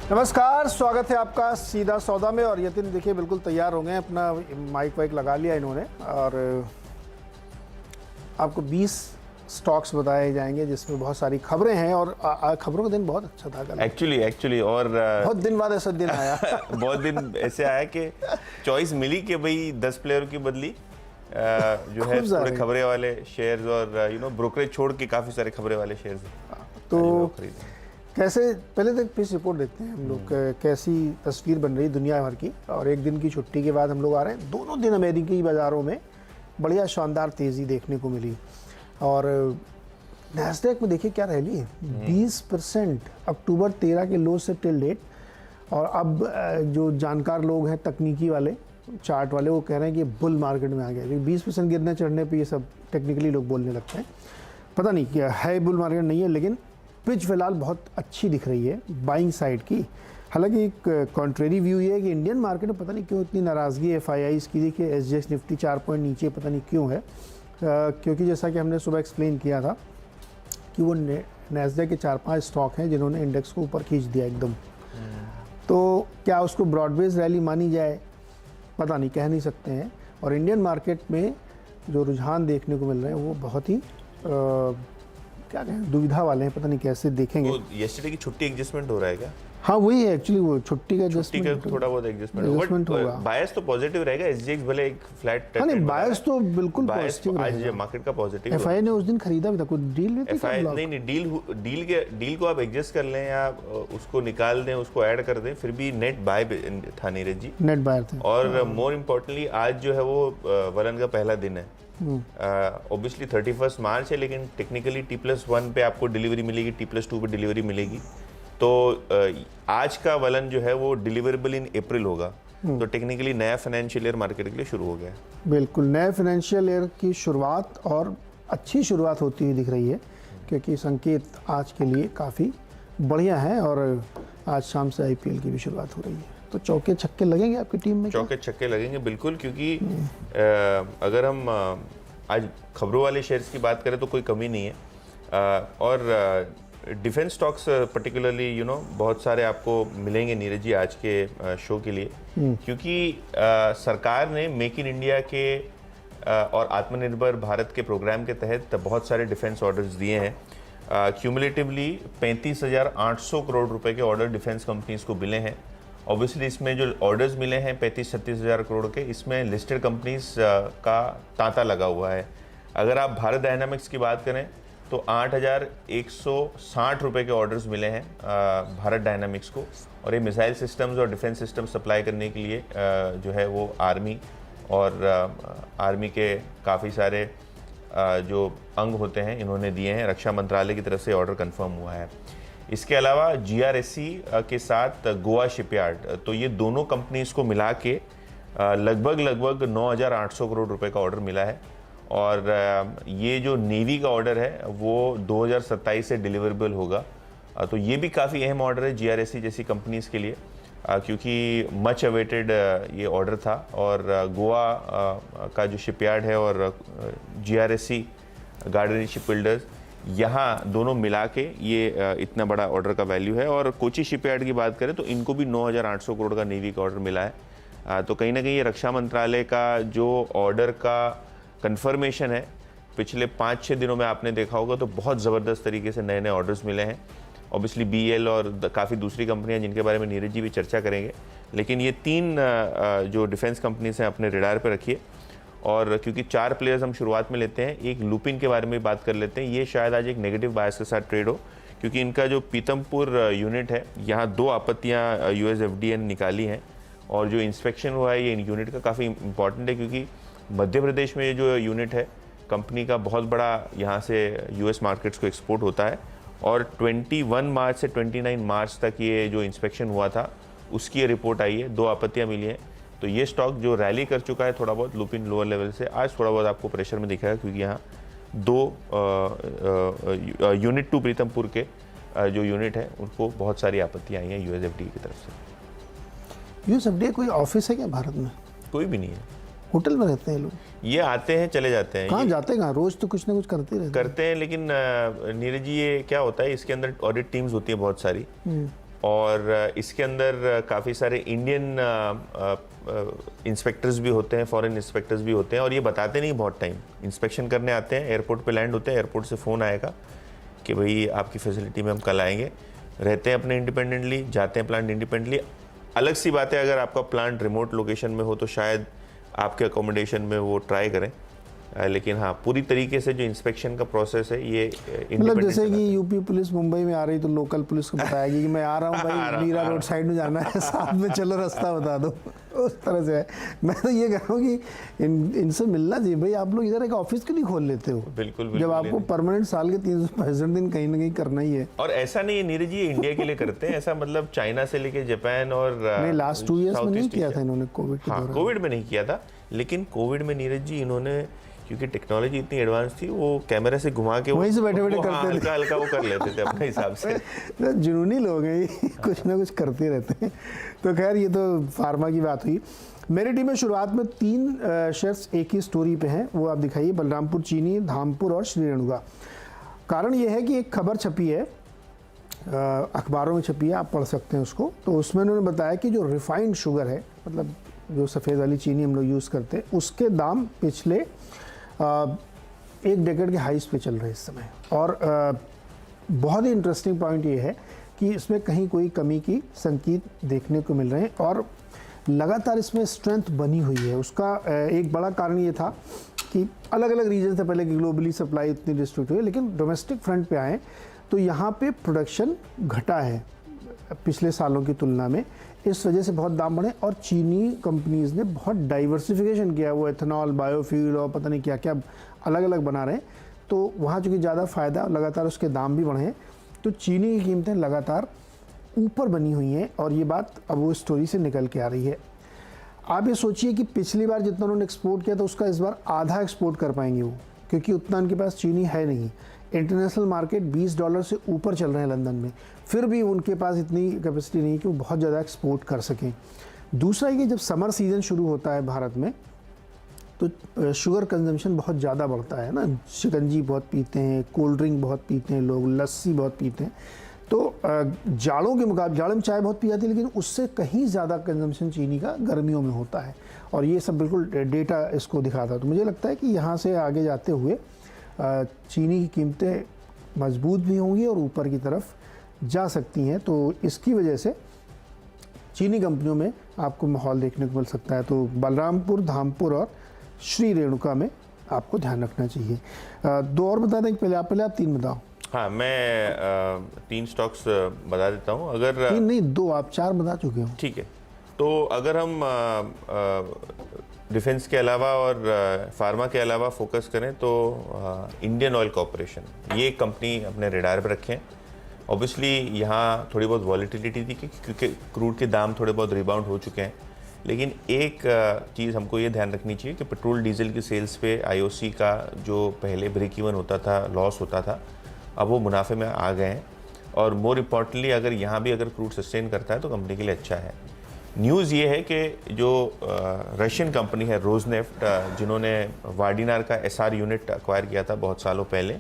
नमस्कार, स्वागत है आपका सीधा सौदा में। और यतिन देखिए बिल्कुल तैयार हो गए, अपना माइक वाइक लगा लिया इन्होंने। और आपको 20 स्टॉक्स बताए जाएंगे जिसमें बहुत सारी खबरें हैं। और खबरों का दिन बहुत अच्छा था कल एक्चुअली और बहुत दिन बाद ऐसा दिन आया। बहुत दिन ऐसे आया कि चॉइस मिली कि भाई 10 प्लेयर की बदली जो है थोड़े खबरें वाले शेयर्स और ब्रोकरेज छोड़ के काफ़ी सारे खबरें वाले शेयर्स तो कैसे, पहले तक पीस रिपोर्ट देखते हैं हम लोग, कैसी तस्वीर बन रही दुनिया भर की। और एक दिन की छुट्टी के बाद हम लोग आ रहे हैं। दोनों दिन अमेरिकी बाज़ारों में बढ़िया शानदार तेज़ी देखने को मिली। और नैस्डैक में देखिए क्या रैली है, 20% अक्टूबर 13 के लो से टिल डेट। और अब जो जानकार लोग हैं, तकनीकी वाले, चार्ट वाले, वो कह रहे हैं कि बुल मार्केट में आ गया। 20% गिरने चढ़ने पे ये सब टेक्निकली लोग बोलने लगते हैं। पता नहीं क्या है, बुल मार्केट नहीं है, लेकिन पिच फिलहाल बहुत अच्छी दिख रही है बाइंग साइड की। हालांकि एक कॉन्ट्रेरी व्यू ये है कि इंडियन मार्केट में पता नहीं क्यों इतनी नाराज़गी FIIs की। देखिए SGX निफ्टी 4 पॉइंट नीचे, पता नहीं क्यों है। क्योंकि जैसा कि हमने सुबह एक्सप्लेन किया था कि वो नैस्डैक के 4-5 स्टॉक हैं जिन्होंने इंडेक्स को ऊपर खींच दिया एकदम। तो क्या उसको ब्रॉडबेस रैली मानी जाए, पता नहीं, कह नहीं सकते हैं। और इंडियन मार्केट में जो रुझान देखने को मिल रहे हैं वो बहुत ही क्या कहें, दुविधा वाले हैं। पता नहीं कैसे देखेंगे। येस्टरडे की छुट्टी एडजस्टमेंट हो रहा है क्या? हाँ वही है एक्चुअली, वो छुट्टी का एडजस्टमेंट, थोड़ा बहुत एडजस्टमेंट होगा। बायस तो पॉजिटिव रहेगा। SGX भले एक फ्लैट, हाँ नहीं, बायस तो बिल्कुल पॉजिटिव आज मार्केट का पॉजिटिव। FII ने उस दिन खरीदा भी था, कोई डील में थी क्या? नहीं, डील को आप एडजस्ट कर लें या उसको निकाल दें, उसको ऐड कर दें, फिर भी नेट बाय था नीरज जी, नेट बायर थे। और मोर इम्पोर्टेंटली आज जो है वो वलन का पहला दिन है। ऑब्वियसली 31 मार्च है, लेकिन टेक्निकली T+1 पे आपको डिलीवरी मिलेगी, T+2 पे डिलीवरी मिलेगी। तो आज का वलन जो है वो डिलीवरेबल इन अप्रैल होगा। तो टेक्निकली नया फाइनेंशियल ईयर मार्केट के लिए शुरू हो गया है। बिल्कुल नए फाइनेंशियल ईयर की शुरुआत, और अच्छी शुरुआत होती हुई दिख रही है, क्योंकि संकेत आज के लिए काफ़ी बढ़िया है। और आज शाम से IPL की भी शुरुआत हो रही है। तो चौके छक्के लगेंगे आपकी टीम में? चौके छक्के लगेंगे बिल्कुल, क्योंकि अगर हम आज खबरों वाले शेयर्स की बात करें तो कोई कमी नहीं है। और डिफेंस स्टॉक्स पर्टिकुलरली बहुत सारे आपको मिलेंगे नीरज जी आज के शो के लिए, क्योंकि सरकार ने मेक इन इंडिया के और आत्मनिर्भर भारत के प्रोग्राम के तहत बहुत सारे डिफेंस ऑर्डर्स दिए हैं। क्यूमुलेटिवली 35,800 करोड़ रुपए के ऑर्डर डिफेंस कंपनीज को मिले हैं। ऑब्वियसली इसमें जो ऑर्डर्स मिले हैं 35-36 हज़ार करोड़ के, इसमें लिस्टेड कंपनीज का तांता लगा हुआ है। अगर आप भारत डायनामिक्स की बात करें तो 8,160 रुपए के ऑर्डर्स मिले हैं भारत डायनामिक्स को। और ये मिसाइल सिस्टम्स और डिफेंस सिस्टम सप्लाई करने के लिए जो है वो आर्मी और आर्मी के काफ़ी सारे जो अंग होते हैं इन्होंने दिए हैं। रक्षा मंत्रालय की तरफ से ऑर्डर कंफर्म हुआ है। इसके अलावा GRSC के साथ गोवा शिपयार्ड, तो ये दोनों कंपनीज को मिला के लगभग 9,800 करोड़ रुपए का ऑर्डर मिला है। और ये जो नेवी का ऑर्डर है वो 2027 से डिलीवरेबल होगा। तो ये भी काफ़ी अहम ऑर्डर है GRSC जैसी कंपनीज के लिए, क्योंकि मच अवेटेड ये ऑर्डर था। और गोवा का जो शिपयार्ड है और GRSC गार्डनरी शिप बिल्डर्स, यहाँ दोनों मिला के ये इतना बड़ा ऑर्डर का वैल्यू है। और कोची शिपयार्ड की बात करें तो इनको भी 9,800 करोड़ का नेवी का ऑर्डर मिला है। तो कहीं ना कहीं ये रक्षा मंत्रालय का जो ऑर्डर का कंफर्मेशन है, पिछले 5-6 दिनों में आपने देखा होगा तो बहुत ज़बरदस्त तरीके से नए नए ऑर्डर्स मिले हैं। ऑब्वियसली BEL और काफ़ी दूसरी कंपनियां जिनके बारे में नीरज जी भी चर्चा करेंगे, लेकिन ये 3 जो डिफेंस कंपनीज हैं अपने रडार पर रखिए। और क्योंकि 4 प्लेयर्स हम शुरुआत में लेते हैं, एक लुपिन के बारे में बात कर लेते हैं। ये शायद आज एक नेगेटिव बायस के साथ ट्रेड हो, क्योंकि इनका जो पीतमपुर यूनिट है, यहाँ 2 आपत्तियाँ US FDA ने निकाली हैं। और जो इंस्पेक्शन हुआ है ये यूनिट का काफ़ी इंपॉर्टेंट है, क्योंकि मध्य प्रदेश में ये जो यूनिट है कंपनी का बहुत बड़ा यहाँ से US मार्केट्स को एक्सपोर्ट होता है। और 21 मार्च से 29 मार्च तक ये जो इंस्पेक्शन हुआ था उसकी ये रिपोर्ट आई है, 2 आपत्तियाँ मिली हैं। तो ये स्टॉक जो रैली कर चुका है थोड़ा बहुत लुपिन लोअर लेवल से, आज थोड़ा बहुत आपको प्रेशर में दिखेगा, क्योंकि यहाँ 2 यूनिट 2 प्रीतमपुर के जो यूनिट है उनको बहुत सारी आपत्तियाँ आई हैं US FDA की तरफ से। US FDA कोई ऑफिस है क्या भारत में? कोई भी नहीं है। होटल में रहते हैं लोग? ये आते हैं चले जाते हैं। कहाँ जाते हैं, कहाँ? रोज तो कुछ ना कुछ करते हैं। लेकिन नीरज जी ये क्या होता है, इसके अंदर ऑडिट टीम्स होती है बहुत सारी, और इसके अंदर काफ़ी सारे इंडियन इंस्पेक्टर्स भी होते हैं, फॉरेन इंस्पेक्टर्स भी होते हैं, और ये बताते नहीं बहुत टाइम, इंस्पेक्शन करने आते हैं, एयरपोर्ट पे लैंड होते हैं, एयरपोर्ट से फ़ोन आएगा कि भाई आपकी फैसिलिटी में हम कल आएंगे, रहते हैं अपने इंडिपेंडेंटली, जाते हैं प्लांट इंडिपेंडेंटली। अलग सी बात है अगर आपका प्लांट रिमोट लोकेशन में हो तो शायद आपके अकोमोडेशन में वो ट्राई करें, लेकिन हाँ पूरी तरीके से जो इंस्पेक्शन का प्रोसेस है ये मतलब जैसे कि यूपी पुलिस मुंबई में आ रही तो लोकल पुलिस को बताएगी कि मैं आ रहा हूँ भाई, मीरा रोड साइड में जाना है, साथ में चलो रास्ता बता दो, उस तरह से है। मैं तो ये कह रहा हूँ कि इनसे मिलना चाहिए भाई, आप लोग इधर एक ऑफिस क्यों नहीं खोल लेते हो? बिल्कुल जब आपको परमानेंट साल के 365 दिन कहीं ना कहीं करना ही है। और ऐसा नहीं है नीरज जी इंडिया के लिए करते हैं, ऐसा मतलब चाइना से लेके जापान और नहीं, लास्ट 2 इयर्स में नहीं किया था इन्होंने कोविड के दौरान। कोविड में नहीं किया था, लेकिन कोविड में नीरज जी इन्होंने, क्योंकि टेक्नोलॉजी इतनी एडवांस थी, वो कैमरा से घुमा के वहीं से बैठे-बैठे करते थे, हल्का हल्का वो कर लेते थे अपने हिसाब से। जुनूनी लोग हैं ये, कुछ ना कुछ करते रहते हैं। तो खैर ये तो फार्मा की बात हुई। मेरी टीम में शुरुआत में 3 शेयर्स एक ही स्टोरी पे हैं, वो आप दिखाइए, बलरामपुर चीनी, धामपुर और श्री रेणुका। कारण ये है कि एक खबर छपी है, अखबारों में छपी है, आप पढ़ सकते हैं उसको। तो उसमें उन्होंने बताया कि जो रिफाइंड शुगर है, मतलब जो सफ़ेद वाली चीनी हम लोग यूज़ करते हैं, उसके दाम पिछले 1 डेकेड के हाइस पे चल रहे हैं इस समय। और बहुत ही इंटरेस्टिंग पॉइंट ये है कि इसमें कहीं कोई कमी की संकेत देखने को मिल रहे हैं और लगातार इसमें स्ट्रेंथ बनी हुई है। उसका एक बड़ा कारण ये था कि अलग अलग रीजन से पहले कि ग्लोबली सप्लाई इतनी डिस्ट्रिक्ट हुई, लेकिन डोमेस्टिक फ्रंट पे आए तो यहाँ पे प्रोडक्शन घटा है पिछले सालों की तुलना में, इस वजह से बहुत दाम बढ़े। और चीनी कंपनीज़ ने बहुत डाइवर्सिफिकेशन किया, वो एथेनॉल, बायोफ्यूल और पता नहीं क्या क्या अलग अलग बना रहे हैं, तो वहाँ चूँकि ज़्यादा फ़ायदा, लगातार उसके दाम भी बढ़े हैं, तो चीनी की कीमतें लगातार ऊपर बनी हुई हैं। और ये बात अब वो स्टोरी से निकल के आ रही है। आप ये सोचिए कि पिछली बार जितना उन्होंने एक्सपोर्ट किया था उसका इस बार आधा एक्सपोर्ट कर पाएंगे वो, क्योंकि उतना उनके पास चीनी है नहीं। इंटरनेशनल मार्केट $20 से ऊपर चल रहे हैं लंदन में, फिर भी उनके पास इतनी कैपेसिटी नहीं कि वो बहुत ज़्यादा एक्सपोर्ट कर सकें। दूसरा ये कि जब समर सीज़न शुरू होता है भारत में तो शुगर कंजम्पशन बहुत ज़्यादा बढ़ता है ना, शिकंजी बहुत पीते हैं, कोल्ड ड्रिंक बहुत पीते हैं लोग, लस्सी बहुत पीते हैं। तो जाड़ों के मुकाबले, जाड़ों में चाय बहुत पी जाती है, लेकिन उससे कहीं ज़्यादा कंजम्पशन चीनी का गर्मियों में होता है। और ये सब बिल्कुल डेटा इसको दिखाता है। तो मुझे लगता है कि यहाँ से आगे जाते हुए चीनी की कीमतें मजबूत भी होंगी और ऊपर की तरफ जा सकती हैं। तो इसकी वजह से चीनी कंपनियों में आपको माहौल देखने को मिल सकता है। तो बलरामपुर, धामपुर और श्री रेणुका में आपको ध्यान रखना चाहिए। 2 और बता दें, पहले आप 3 बताओ। हाँ, मैं 3 स्टॉक्स बता देता हूँ। अगर 3 नहीं 2, आप 4 बता चुके हो। ठीक है, तो अगर हम डिफेंस के अलावा और फार्मा के अलावा फोकस करें तो इंडियन ऑयल कॉरपोरेशन, ये कंपनी अपने रेडार पर रखें। ऑब्वियसली यहाँ थोड़ी बहुत वॉलीटिलिटी थी क्योंकि क्रूड के दाम थोड़े बहुत रिबाउंड हो चुके हैं, लेकिन एक चीज़ हमको ये ध्यान रखनी चाहिए कि पेट्रोल डीजल की सेल्स पे आईओसी का जो पहले ब्रेक इवन होता था, लॉस होता था, अब वो मुनाफे में आ गए हैं। और मोर इम्पॉर्टेंटली अगर यहाँ भी अगर क्रूड सस्टेन करता है तो कंपनी के लिए अच्छा है। न्यूज़ ये है कि जो रशियन कंपनी है रोजनेफ्ट, जिन्होंने वार्डिनार का एसआर यूनिट एक्वायर किया था बहुत सालों पहले,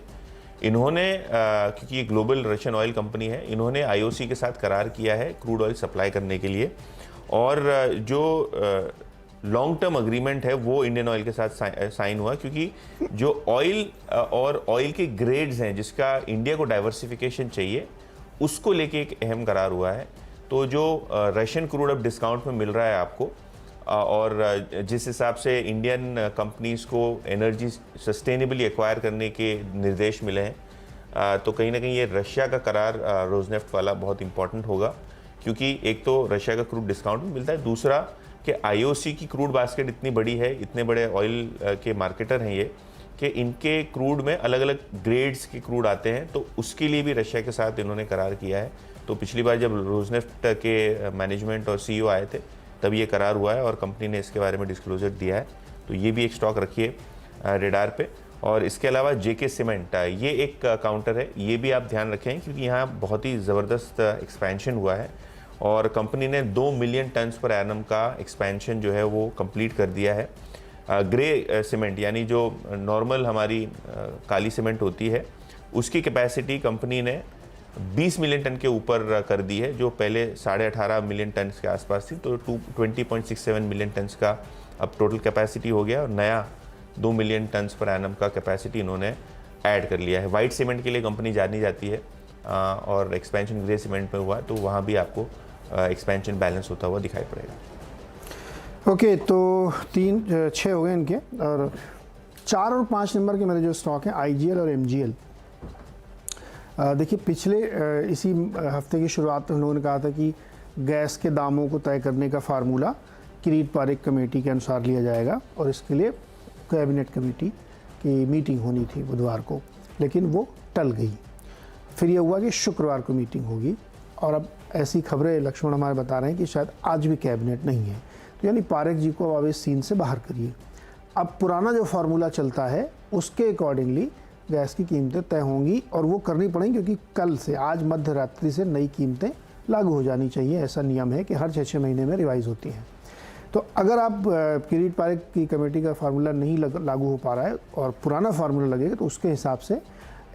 इन्होंने क्योंकि ये ग्लोबल रशियन ऑयल कंपनी है, इन्होंने आईओसी के साथ करार किया है क्रूड ऑयल सप्लाई करने के लिए। और जो लॉन्ग टर्म अग्रीमेंट है वो इंडियन ऑयल के साथ साइन हुआ, क्योंकि जो ऑयल और ऑयल के ग्रेड्स हैं जिसका इंडिया को डाइवर्सिफिकेशन चाहिए, उसको लेके एक अहम करार हुआ है। तो जो रशियन क्रूड अब डिस्काउंट में मिल रहा है आपको, और जिस हिसाब से इंडियन कंपनीज़ को एनर्जी सस्टेनेबली एक्वायर करने के निर्देश मिले हैं, तो कहीं ना कहीं ये रशिया का करार रोजनेफ्ट वाला बहुत इंपॉर्टेंट होगा, क्योंकि एक तो रशिया का क्रूड डिस्काउंट में मिलता है, दूसरा कि आईओसी की क्रूड बास्केट इतनी बड़ी है, इतने बड़े ऑयल के मार्केटर हैं ये, कि इनके क्रूड में अलग अलग ग्रेड्स के क्रूड आते हैं, तो उसके लिए भी रशिया के साथ इन्होंने करार किया है। तो पिछली बार जब रोजनेफ्ट के मैनेजमेंट और सीईओ आए थे तब ये करार हुआ है और कंपनी ने इसके बारे में डिस्क्लोजर दिया है। तो ये भी एक स्टॉक रखिए रेडार पे। और इसके अलावा जेके सीमेंट, ये एक काउंटर है, ये भी आप ध्यान रखें क्योंकि यहाँ बहुत ही ज़बरदस्त एक्सपेंशन हुआ है और कंपनी ने 2 मिलियन टन्स पर एनम का एक्सपेंशन जो है वो कंप्लीट कर दिया है। ग्रे सीमेंट यानी जो नॉर्मल हमारी काली सीमेंट होती है, उसकी कैपेसिटी कंपनी ने 20 मिलियन टन के ऊपर कर दी है, जो पहले 18.5 मिलियन टन के आसपास थी। तो 20.67 मिलियन टन का अब टोटल कैपेसिटी हो गया और नया 2 मिलियन टन पर एनम का कैपेसिटी इन्होंने ऐड कर लिया है। वाइट सीमेंट के लिए कंपनी जानी जाती है और एक्सपेंशन ग्रे सीमेंट में हुआ तो वहाँ भी आपको एक्सपेंशन बैलेंस होता हुआ दिखाई पड़ेगा। ओके, तो 6 हो गए इनके, और 4 और 5 नंबर के मेरे जो स्टॉक हैं IGL और MGL। देखिए पिछले इसी हफ्ते की शुरुआत में हम लोगों ने कहा था कि गैस के दामों को तय करने का फार्मूला किरीट पारेख कमेटी के अनुसार लिया जाएगा और इसके लिए कैबिनेट कमेटी की मीटिंग होनी थी बुधवार को, लेकिन वो टल गई। फिर ये हुआ कि शुक्रवार को मीटिंग होगी और अब ऐसी खबरें लक्ष्मण हमारे बता रहे हैं कि शायद आज भी कैबिनेट नहीं है। तो यानी पारेख जी को अब इस सीन से बाहर करिए। अब पुराना जो फार्मूला चलता है उसके अकॉर्डिंगली गैस की कीमतें तय होंगी और वो करनी पड़ेंगी, क्योंकि कल से, आज मध्य रात्रि से नई कीमतें लागू हो जानी चाहिए। ऐसा नियम है कि हर 6-6 महीने में रिवाइज होती हैं। तो अगर आप किरीट पारेख की कमेटी का फार्मूला नहीं लागू हो पा रहा है और पुराना फार्मूला लगेगा तो उसके हिसाब से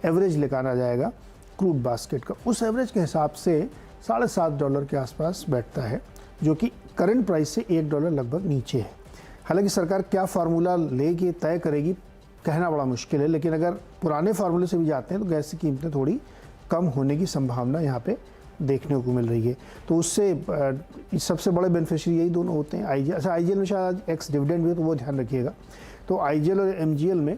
एवरेज लेकर आ जाएगा क्रूड बास्केट का। उस एवरेज के हिसाब से $7.5 के आसपास बैठता है, जो कि करंट प्राइस से $1 लगभग नीचे है। हालांकि सरकार क्या फार्मूला लेके तय करेगी कहना बड़ा मुश्किल है, लेकिन अगर पुराने फार्मूले से भी जाते हैं तो गैस की कीमतें थोड़ी कम होने की संभावना यहाँ पे देखने को मिल रही है। तो उससे सबसे बड़े बेनिफिशियरी यही दोनों होते हैं। IGL में शायद एक्स डिविडेंड भी है तो वो ध्यान रखिएगा। तो IGL और MGL में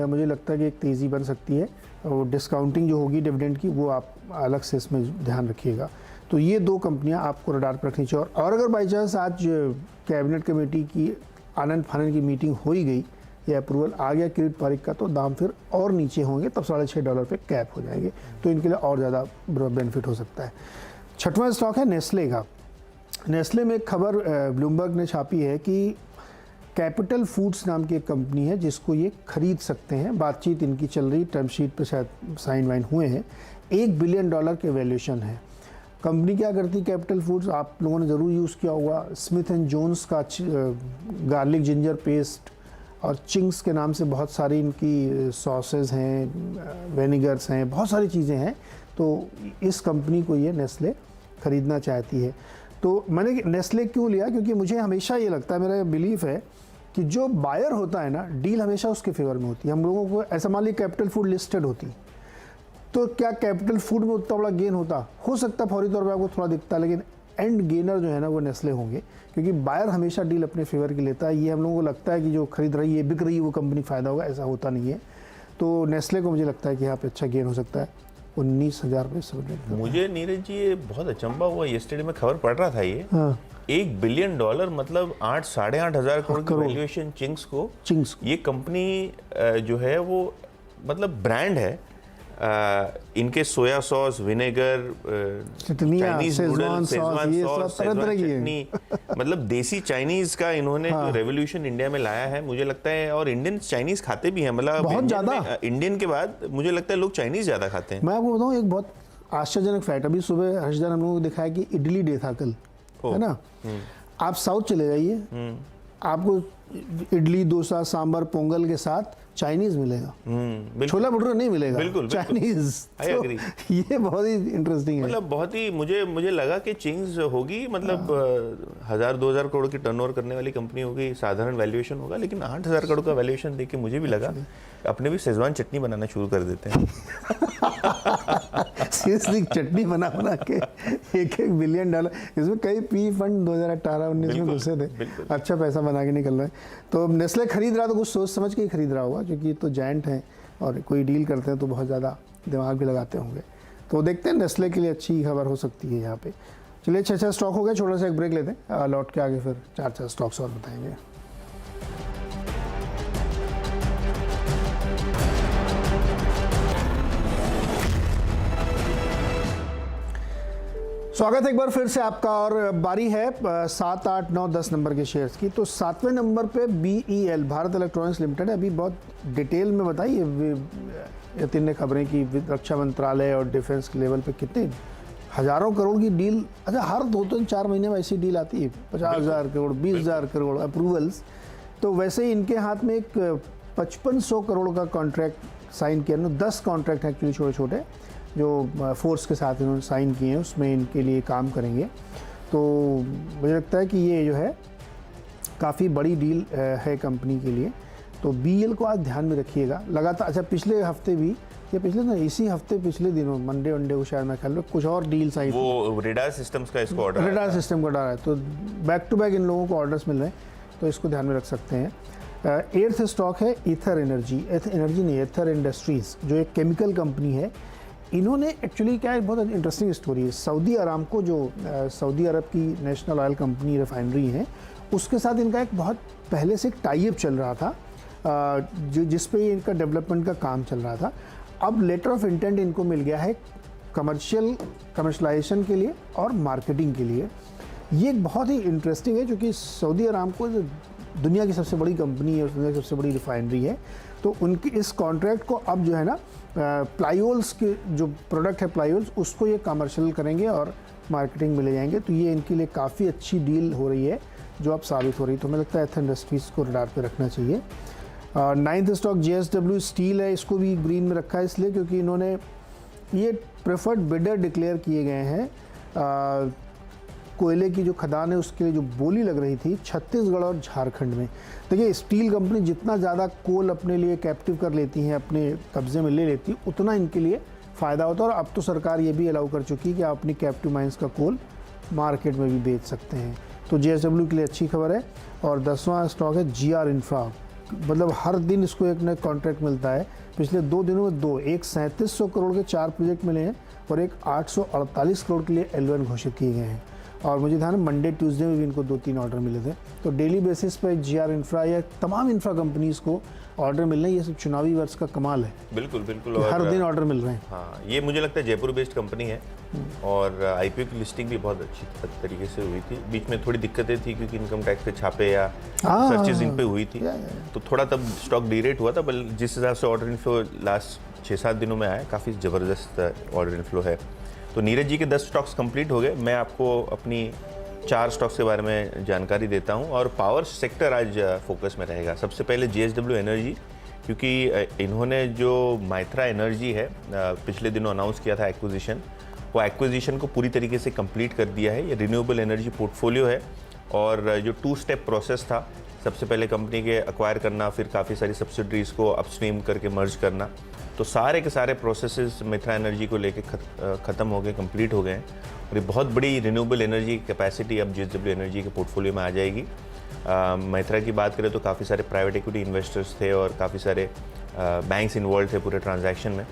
मुझे लगता है कि एक तेज़ी बन सकती है और डिस्काउंटिंग जो होगी डिविडेंड की वो आप अलग से इसमें ध्यान रखिएगा। तो ये 2 कंपनियां आपको रडार पर रखनी चाहिए। और अगर बाई चांस आज कैबिनेट कमेटी की आनंद फानंद की मीटिंग हो ही गई या अप्रूवल आ गया किरीट पारेख का, तो दाम फिर और नीचे होंगे, तब $6.5 पे कैप हो जाएंगे। तो इनके लिए और ज़्यादा बेनिफिट हो सकता है। 6वां स्टॉक है नेस्ले का। नेस्ले में एक खबर ब्लूमबर्ग ने छापी है कि कैपिटल फूड्स नाम की एक कंपनी है जिसको ये खरीद सकते हैं। बातचीत इनकी चल रही, टर्म शीट पे शायद साइन वाइन हुए हैं। $1 बिलियन के वैल्यूएशन है। कंपनी क्या करती है कैपिटल फूड्स, आप लोगों ने ज़रूर यूज़ किया होगा, स्मिथ एंड जोन्स का गार्लिक जिंजर पेस्ट और चिंग्स के नाम से बहुत सारी इनकी सॉसेज हैं, वेनिगर्स हैं, बहुत सारी चीज़ें हैं। तो इस कंपनी को ये नेस्ले ख़रीदना चाहती है। तो मैंने नेस्ले क्यों लिया, क्योंकि मुझे हमेशा ये लगता है, मेरा बिलीफ है कि जो बायर होता है ना, डील हमेशा उसके फेवर में होती है। हम लोगों को ऐसा मान लीजिए कैपिटल फूड लिस्टेड होती तो क्या कैपिटल फूड में उतना बड़ा गेन होता, हो सकता फौरी तौर पर आपको थोड़ा दिखता, लेकिन एंड गेनर जो है ना वो नेस्ले होंगे, क्योंकि बायर हमेशा डील अपने फेवर की लेता है। ये हम लोगों को लगता है कि जो खरीद रही है, बिक रही है, वो कंपनी फ़ायदा होगा, ऐसा होता नहीं है। तो नेस्ले को मुझे लगता है कि यहाँ पे अच्छा गेन हो सकता है। 19,000 रुपये सब। मुझे नीरज जी ये बहुत अचंभा हुआ, येस्टरडे में खबर पढ़ रहा था ये, $1 बिलियन मतलब 8-8.5 हज़ार करोड़ की वैल्यूएशन चिंग्स को। ये कंपनी जो है वो मतलब ब्रांड है, इनके soya sauce, vinegar, Chinese noodles, Schezwan sauce, Schezwan chutney, मतलब देसी चाइनीज का इन्होंने जो रेवोल्यूशन इंडिया में लाया है, मुझे लगता है। और इंडियन चाइनीज खाते भी हैं, मतलब बहुत ज़्यादा। इंडियन के बाद मुझे लगता है लोग चाइनीज ज़्यादा खाते हैं। मैं आपको बताऊँ एक बहुत आश्चर्यजनक फैक्ट, अभी सुबह हर्षदन हम लोगों को दिखाया कि इडली डे था कल, है ना। आप साउथ चले जाइए, आपको इडली, डोसा, सांभर, पोंगल के साथ चाइनीज मिलेगा, छोला भटूरा नहीं मिलेगा, बिल्कुल चाइनीज। तो ये बहुत ही इंटरेस्टिंग है। मतलब बहुत ही मुझे लगा कि चिंग्स होगी, मतलब 1,000-2,000 करोड़ की टर्नओवर करने वाली कंपनी होगी, साधारण वैल्यूएशन होगा, लेकिन 8,000 करोड़ का वैल्यूएशन देख के मुझे भी लगा अपने भी शेजवान चटनी बनाना शुरू कर देते हैं। सीरियसली चटनी बना के $1 बिलियन, इसमें कई पी फंड 2018-19 में घुसे थे, अच्छा पैसा बना के निकल रहे हैं। तो नेस्ले खरीद रहा तो कुछ सोच समझ के ही खरीद रहा होगा, क्योंकि तो जायंट हैं और कोई डील करते हैं तो बहुत ज़्यादा दिमाग भी लगाते होंगे। तो देखते हैं, नेस्ले के लिए अच्छी खबर हो सकती है यहाँ पे। चलिए 6 स्टॉक हो गए, छोटा सा एक ब्रेक लेते हैं, लौट के आगे फिर 4 स्टॉक्स और बताएंगे। स्वागत है एक बार फिर से आपका, और बारी है 7, 8, 9, 10 नंबर के शेयर्स की। तो 7वें नंबर पे BEL, भारत इलेक्ट्रॉनिक्स लिमिटेड है। अभी बहुत डिटेल में बताइए यतिन ने खबरें की, रक्षा मंत्रालय और डिफेंस के लेवल पे कितने हज़ारों करोड़ की डील, अच्छा हर 2-4 महीने में ऐसी डील आती है, 50,000 करोड़, 20,000 करोड़ अप्रूवल्स। तो वैसे ही इनके हाथ में एक 5500 करोड़ का कॉन्ट्रैक्ट साइन किया, 10 कॉन्ट्रैक्ट हैं एक्चुअली छोटे छोटे, जो फोर्स के साथ इन्होंने साइन किए हैं उसमें इनके लिए काम करेंगे। तो मुझे लगता है कि ये जो है काफ़ी बड़ी डील है कंपनी के लिए। तो BEL को आज ध्यान में रखिएगा लगातार। अच्छा, पिछले हफ्ते भी या पिछले ना इसी हफ्ते पिछले दिनों मंडे वनडे को शायद मैं ख्याल में कुछ और डील्स आई, वो रेडार सिस्टम्स का इसको ऑर्डर, रेडार सिस्टम का ऑर्डर है। तो बैक टू बैक इन लोगों को ऑर्डर्स मिल रहे हैं, तो इसको ध्यान में रख सकते हैं। 8th स्टॉक है ईथर एनर्जी, नहीं ईथर इंडस्ट्रीज़, जो एक केमिकल कंपनी है। इन्होंने एक्चुअली क्या है, बहुत इंटरेस्टिंग स्टोरी है। सऊदी अरामको जो सऊदी अरब की नेशनल ऑयल कंपनी रिफाइनरी है, उसके साथ इनका एक बहुत पहले से एक टाई अप चल रहा था, जिस पे इनका डेवलपमेंट का काम चल रहा था। अब लेटर ऑफ इंटेंट इनको मिल गया है कमर्शलाइजेशन के लिए और मार्केटिंग के लिए। ये एक बहुत ही इंटरेस्टिंग है, क्योंकि सऊदी अरामको दुनिया की सबसे बड़ी कंपनी है, दुनिया की सबसे बड़ी रिफाइनरी है। तो उनकी इस कॉन्ट्रैक्ट को अब जो है ना प्लाईवुड्स के जो प्रोडक्ट है प्लाईवुड्स, उसको ये कमर्शियल करेंगे और मार्केटिंग में ले जाएंगे। तो ये इनके लिए काफ़ी अच्छी डील हो रही है जो अब साबित हो रही है। तो मुझे लगता है ईथर इंडस्ट्रीज़ को रडार पे रखना चाहिए। 9th स्टॉक JSW स्टील है, इसको भी ग्रीन में रखा है इसलिए क्योंकि इन्होंने ये प्रेफर्ड बिडर डिक्लेयर किए गए हैं। कोयले की जो खदान है उसके लिए जो बोली लग रही थी छत्तीसगढ़ और झारखंड में। देखिए, स्टील कंपनी जितना ज़्यादा कोल अपने लिए कैप्टिव कर लेती हैं, अपने कब्जे में ले लेती, उतना इनके लिए फ़ायदा होता है। और अब तो सरकार ये भी अलाउ कर चुकी है कि आप अपनी कैप्टिव माइंस का कोल मार्केट में भी बेच सकते हैं। तो JSW के लिए अच्छी खबर है। और 10वां स्टॉक है GR इंफ्रा, मतलब हर दिन इसको एक नया कॉन्ट्रैक्ट मिलता है। पिछले 2 दिनों में एक 3700 करोड़ के 4 प्रोजेक्ट मिले हैं और एक 848 करोड़ के लिए L1 घोषित किए गए हैं। और मुझे ध्यान है मंडे ट्यूसडे में भी इनको 2-3 ऑर्डर मिले थे। तो डेली बेसिस पे GR इंफ्रा या तमाम इंफ्रा कंपनीज को ऑर्डर मिल रहे हैं। ये सब चुनावी वर्ष का कमाल है। बिल्कुल बिल्कुल, और हर दिन ऑर्डर मिल रहे हैं। हाँ, ये मुझे लगता है जयपुर बेस्ड कंपनी है और IPO की लिस्टिंग भी बहुत अच्छी तरीके से हुई थी। बीच में थोड़ी दिक्कतें थी क्योंकि इनकम टैक्स के छापे या सर्चेज इन पे हुई थी, तो थोड़ा तब स्टॉक डीरेट हुआ था। बल जिस हिसाब से ऑर्डर इनफ्लो लास्ट 6-7 दिनों में आया, काफ़ी ज़बरदस्त ऑर्डर इनफ्लो है। तो नीरज जी के 10 स्टॉक्स कंप्लीट हो गए। मैं आपको अपनी 4 स्टॉक्स के बारे में जानकारी देता हूं और पावर सेक्टर आज फोकस में रहेगा। सबसे पहले JSW एनर्जी, क्योंकि इन्होंने जो माइत्रा एनर्जी है पिछले दिनों अनाउंस किया था एक्विजिशन, वो एक्विजिशन को पूरी तरीके से कंप्लीट कर दिया है। ये रिन्यूएबल एनर्जी पोर्टफोलियो है और जो 2 स्टेप प्रोसेस था, सबसे पहले कंपनी के एक्वायर करना, फिर काफ़ी सारी सब्सिडरीज को अपस्ट्रीम करके मर्ज करना, तो सारे के सारे प्रोसेसेस मित्रा एनर्जी को लेके ख़त्म हो गए, कंप्लीट हो गए हैं। और ये बहुत बड़ी रिन्यूएबल एनर्जी कैपेसिटी अब JSW एनर्जी के पोर्टफोलियो में आ जाएगी। मित्रा की बात करें तो काफ़ी सारे प्राइवेट इक्विटी इन्वेस्टर्स थे और काफ़ी सारे बैंक्स इन्वॉल्व थे पूरे ट्रांजैक्शन में।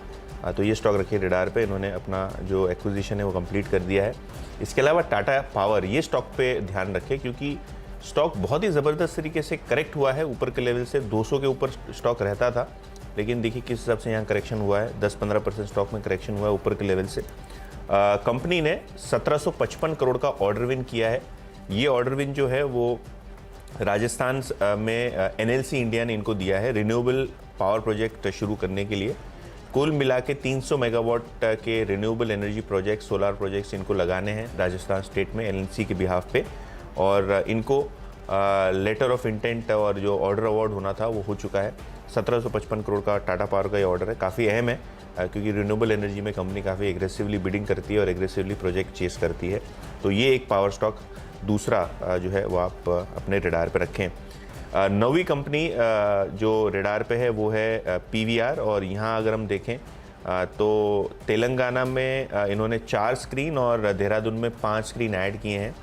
तो ये स्टॉक रखिए रेडार पे, इन्होंने अपना जो एक्विजिशन है वो कंप्लीट कर दिया है। इसके अलावा टाटा पावर, ये स्टॉक पे ध्यान रखें क्योंकि स्टॉक बहुत ही ज़बरदस्त तरीके से करेक्ट हुआ है। ऊपर के लेवल से 200 के ऊपर स्टॉक रहता था, लेकिन देखिए किस हिसाब से यहाँ करेक्शन हुआ है। 10-15% स्टॉक में करेक्शन हुआ है ऊपर के लेवल से। कंपनी ने 1755 करोड़ का ऑर्डर विन किया है। ये ऑर्डर विन जो है वो राजस्थान में NLC इंडिया ने इनको दिया है रिन्यूएबल पावर प्रोजेक्ट शुरू करने के लिए। कुल मिला के 300 मेगावाट के renewable energy project, solar projects इनको लगाने हैं राजस्थान स्टेट में NLC के बिहाफ पे। और इनको लेटर ऑफ इंटेंट और जो ऑर्डर अवार्ड होना था वो हो चुका है। 1755 करोड़ का टाटा पावर का ये ऑर्डर है, काफ़ी अहम है क्योंकि रिन्यूएबल एनर्जी में कंपनी काफ़ी एग्रेसिवली बिडिंग करती है और एग्रेसिवली प्रोजेक्ट चेस करती है। तो ये एक पावर स्टॉक दूसरा जो है वो आप अपने रेडार पे रखें। नवी कंपनी जो रेडार पे है वो है PVR। और यहाँ अगर हम देखें तो तेलंगाना में इन्होंने 4 स्क्रीन और देहरादून में 5 स्क्रीन ऐड किए हैं।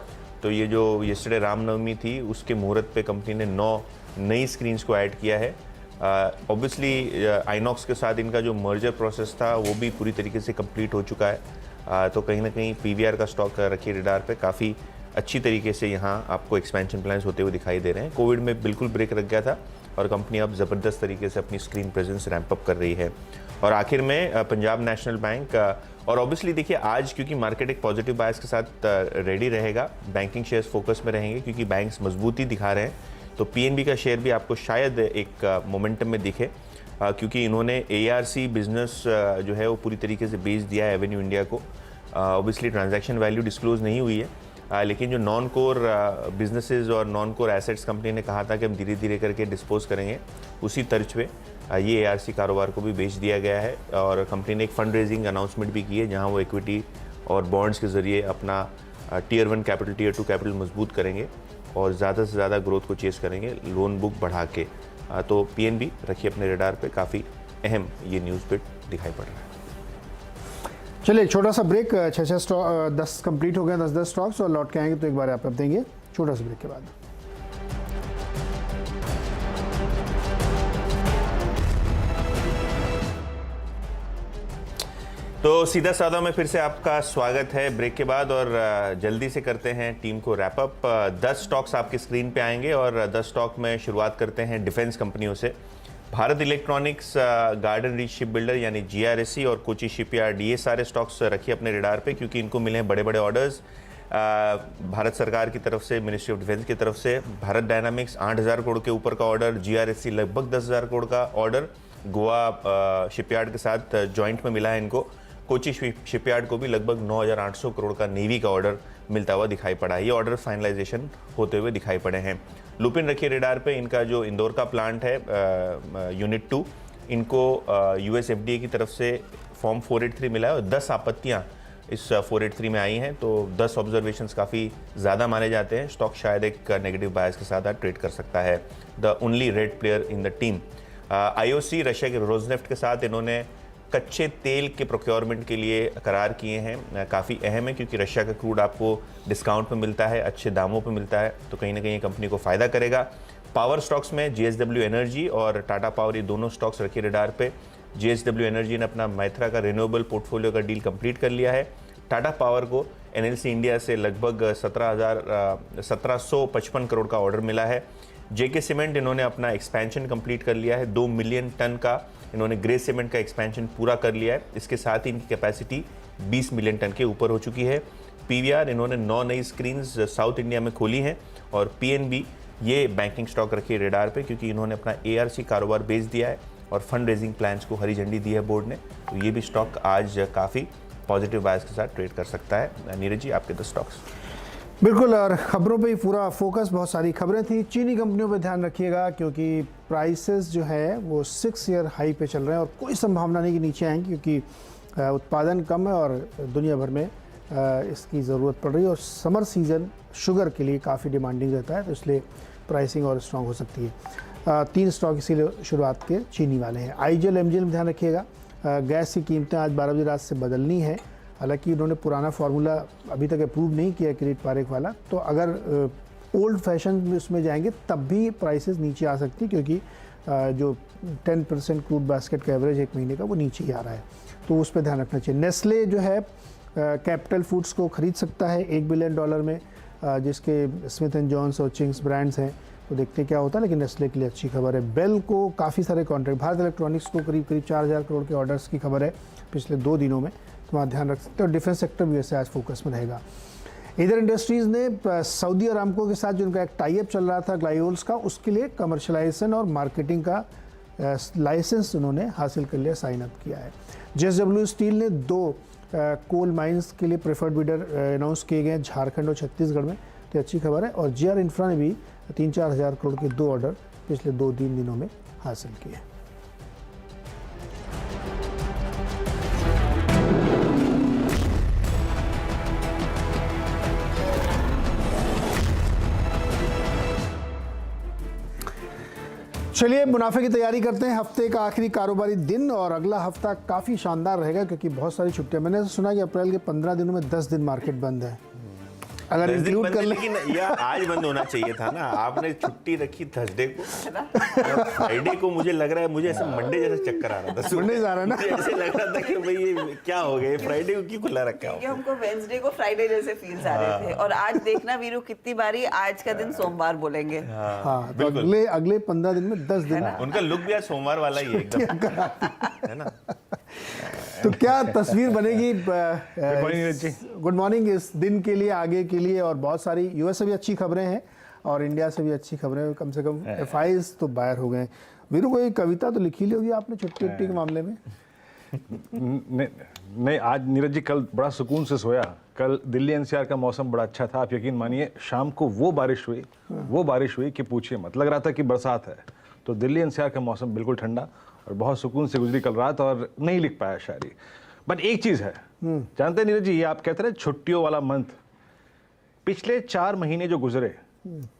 तो ये जो यस्टरडे रामनवमी थी उसके मुहूर्त पे कंपनी ने 9 नई स्क्रीन्स को ऐड किया है। ऑब्वियसली आइनॉक्स के साथ इनका जो मर्जर प्रोसेस था वो भी पूरी तरीके से कंप्लीट हो चुका है। तो कहीं ना कहीं PVR का स्टॉक रखिए रेडार पे, काफ़ी अच्छी तरीके से यहाँ आपको एक्सपेंशन प्लान्स होते हुए दिखाई दे रहे हैं। कोविड में बिल्कुल ब्रेक लग गया था और कंपनी अब ज़बरदस्त तरीके से अपनी स्क्रीन प्रेजेंस रैंप अप कर रही है। और आखिर में पंजाब नेशनल बैंक। और ऑब्वियसली देखिए आज क्योंकि मार्केट एक पॉजिटिव बायस के साथ रेडी रहेगा, बैंकिंग शेयर्स फोकस में रहेंगे क्योंकि बैंक्स मजबूती दिखा रहे हैं। तो PNB का शेयर भी आपको शायद एक मोमेंटम में दिखे क्योंकि इन्होंने ARC बिजनेस जो है वो पूरी तरीके से बेच दिया है एवेन्यू इंडिया को। ऑब्वियसली ट्रांजैक्शन वैल्यू डिस्क्लोज नहीं हुई है, लेकिन जो नॉन कोर बिजनेसेस और नॉन कोर एसेट्स कंपनी ने कहा था कि हम धीरे धीरे करके डिस्पोज करेंगे, उसी तर्ज पे ये ARC कारोबार को भी बेच दिया गया है और कंपनी ने एक फंड रेजिंग अनाउंसमेंट भी की है जहां वो इक्विटी और बॉन्ड्स के ज़रिए अपना Tier 1 कैपिटल, Tier 2 कैपिटल मजबूत करेंगे और ज़्यादा से ज़्यादा ग्रोथ को चेस करेंगे लोन बुक बढ़ा के। तो PNB रखिए अपने रडार पे, काफ़ी अहम ये न्यूज़ बिट दिखाई पड़ रहा है। चलिए एक छोटा सा ब्रेक, 6 स्टॉक 10 कंप्लीट हो गए, 10 स्टॉक्स, और लौट के आएंगे तो एक बार आप देंगे छोटा सा ब्रेक के बाद। तो सीधा सादा में फिर से आपका स्वागत है ब्रेक के बाद, और जल्दी से करते हैं टीम को रैप अप। 10 स्टॉक्स आपकी स्क्रीन पे आएंगे और 10 स्टॉक में शुरुआत करते हैं डिफेंस कंपनियों से। Bharat electronics, garden reach ship builder यानी GRSC और कोची शिपयार्ड, ये सारे स्टॉक्स रखिए अपने रडार पे क्योंकि इनको मिले हैं बड़े बड़े ऑर्डर्स भारत सरकार की तरफ से, मिनिस्ट्री ऑफ डिफेंस की तरफ से। भारत डायनामिक्स 8,000 करोड़ के ऊपर का ऑर्डर, GRSC लगभग 10,000 करोड़ का ऑर्डर गोवा शिपयार्ड के साथ जॉइंट में मिला है इनको। कोची शिपयार्ड को भी लगभग 9,800 करोड़ का नेवी का ऑर्डर मिलता हुआ दिखाई पड़ा है। ये ऑर्डर फाइनलाइजेशन होते हुए दिखाई पड़े हैं। लुपिन रखिए रेडार पे, इनका जो इंदौर का प्लांट है यूनिट 2, इनको US FDA की तरफ से फॉर्म 483 मिला है और 10 आपत्तियां इस 483 में आई हैं, तो 10 ऑब्जर्वेशंस काफ़ी ज़्यादा माने जाते हैं। स्टॉक शायद एक नेगेटिव बायस के साथ ट्रेड कर सकता है। The only red player in the team. IOC Russia के रोजनेफ्ट के साथ इन्होंने कच्चे तेल के प्रोक्योरमेंट के लिए करार किए हैं। काफ़ी अहम है क्योंकि रशिया का क्रूड आपको डिस्काउंट पे मिलता है, अच्छे दामों पे मिलता है, तो कहीं ना कहीं कंपनी को फ़ायदा करेगा। पावर स्टॉक्स में JSW एनर्जी और टाटा पावर, ये दोनों स्टॉक्स रखिए रडार पे। JSW एनर्जी ने अपना मैथ्रा का रिन्यूएबल पोर्टफोलियो का डील कंप्लीट कर लिया है। टाटा पावर को NLC इंडिया से लगभग 1755 करोड़ का ऑर्डर मिला है। JK सीमेंट, इन्होंने अपना एक्सपेंशन कंप्लीट कर लिया है। 2 मिलियन टन का इन्होंने ग्रे सीमेंट का एक्सपेंशन पूरा कर लिया है। इसके साथ ही इनकी कैपेसिटी 20 मिलियन टन के ऊपर हो चुकी है। PVR, इन्होंने 9 नई स्क्रीन्स साउथ इंडिया में खोली हैं। और PNB, ये बैंकिंग स्टॉक रखिए रेडार पे क्योंकि इन्होंने अपना ARC कारोबार बेच दिया है और फंड रेजिंग प्लान्स को हरी झंडी दी है बोर्ड ने, तो ये भी स्टॉक आज काफ़ी पॉजिटिव बायस के साथ ट्रेड कर सकता है। नीरज जी, आपके 10 स्टॉक्स। बिल्कुल, और खबरों पे ही पूरा फोकस, बहुत सारी खबरें थी। चीनी कंपनियों पे ध्यान रखिएगा क्योंकि प्राइसेस जो है वो 6 ईयर हाई पे चल रहे हैं और कोई संभावना नहीं कि नीचे आएंगे क्योंकि उत्पादन कम है और दुनिया भर में इसकी ज़रूरत पड़ रही है और समर सीज़न शुगर के लिए काफ़ी डिमांडिंग रहता है, तो इसलिए प्राइसिंग और स्ट्रॉन्ग हो सकती है। 3 स्टॉक इसीलिए शुरुआत के चीनी वाले हैं। IGL MGL में ध्यान रखिएगा। गैस की कीमतें आज 12 बजे रात से बदलनी है, हालांकि उन्होंने पुराना फार्मूला अभी तक अप्रूव नहीं किया किरीट पारेख वाला, तो अगर ओल्ड फैशन में उसमें जाएंगे तब भी प्राइसेस नीचे आ सकती क्योंकि जो 10% क्रूड बास्केट का एवरेज एक महीने का वो नीचे ही आ रहा है, तो उस पर ध्यान रखना चाहिए। नेस्ले जो है कैपिटल फूड्स को ख़रीद सकता है $1 बिलियन में, जिसके स्मिथ एंड जॉन्स और चिंग्स ब्रांड्स हैं, तो देखते क्या होता है, लेकिन नेस्ले के लिए अच्छी खबर है। बेल को काफ़ी सारे कॉन्ट्रैक्ट, भारत इलेक्ट्रॉनिक्स को करीब 4,000 करोड़ के ऑर्डर्स की खबर है पिछले 2 दिनों में, तो वहाँ ध्यान रख सकते हैं। और डिफेंस सेक्टर भी वैसे आज फोकस में रहेगा। इधर इंडस्ट्रीज़ ने सऊदी अरामको के साथ जो उनका एक टाई अप चल रहा था ग्लाइओल्स का, उसके लिए कमर्शलाइजेशन और मार्केटिंग का लाइसेंस उन्होंने हासिल कर लिया, साइन अप किया है। JSW स्टील ने 2 कोल माइंस के लिए प्रेफर्ड बिडर अनाउंस किए गए हैं झारखंड और छत्तीसगढ़ में, तो अच्छी खबर है। और GR इंफ्रा ने भी 3-4 हज़ार करोड़ के 2 ऑर्डर पिछले 2-3 दिनों में हासिल किए। चलिए मुनाफे की तैयारी करते हैं। हफ्ते का आखिरी कारोबारी दिन और अगला हफ्ता काफ़ी शानदार रहेगा क्योंकि बहुत सारी छुट्टियां। मैंने सुना कि अप्रैल के 15 दिनों में 10 दिन मार्केट बंद है, अगर इंक्लूड कर ले। लेकिन यार आज बंद होना चाहिए था ना, आपने छुट्टी रखी थर्सडे को, फ्राइडे को मुझे लग रहा है, मुझे ऐसा मंडे जैसा चक्कर आ रहा था। मंडे आ रहा है ना, ऐसे लग रहा था कि भाई ये क्या हो गया, फ्राइडे को क्यों खुला रखा है। हमको वेडनेसडे को फ्राइडे जैसे फील्स आ रहे थे, और आज देखना वीरू कितनी बारी आज का दिन सोमवार बोलेंगे। हाँ, तो अगले 15 दिन में 10 दिन उनका लुक भी आज सोमवार वाला ही है एकदम, है ना। तो क्या तस्वीर बनेगी गुड मॉर्निंग इस दिन के लिए, आगे के लिए, और बहुत सारी यूएस से भी अच्छी खबरें हैं और इंडिया से भी अच्छी खबरें, कम से कम FIs तो बाहर हो गए। वीरू, कोई कविता तो लिखी ली होगी आपने छुट्टी के मामले में? नहीं, आज नीरज जी कल बड़ा सुकून से सोया। कल दिल्ली NCR का मौसम बड़ा अच्छा था, आप यकीन मानिए शाम को वो बारिश हुई कि पूछिए मत, लग रहा था कि बरसात है। तो दिल्ली NCR का मौसम बिल्कुल ठंडा और बहुत सुकून से गुजरी कल रात और नहीं लिख पाया शायरी। बट एक चीज़ है, जानते हैं नीरज जी, ये आप कहते हैं छुट्टियों वाला मंथ, पिछले 4 महीने जो गुजरे,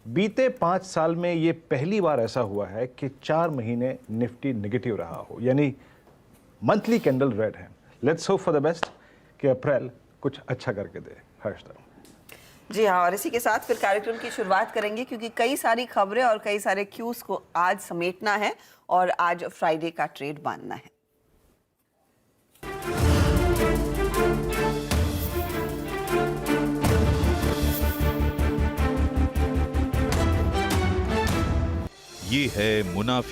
बीते 5 साल में ये पहली बार ऐसा हुआ है कि 4 महीने निफ्टी नेगेटिव रहा हो, यानी मंथली कैंडल रेड है। Let's hope for the best कि अप्रैल कुछ अच्छा करके दे। हर्षदा जी हाँ, और इसी के साथ फिर कार्यक्रम की शुरुआत करेंगे, क्योंकि कई सारी खबरें और कई सारे क्यूज को आज समेटना है और आज फ्राइडे का ट्रेड बांधना है। ये है मुनाफे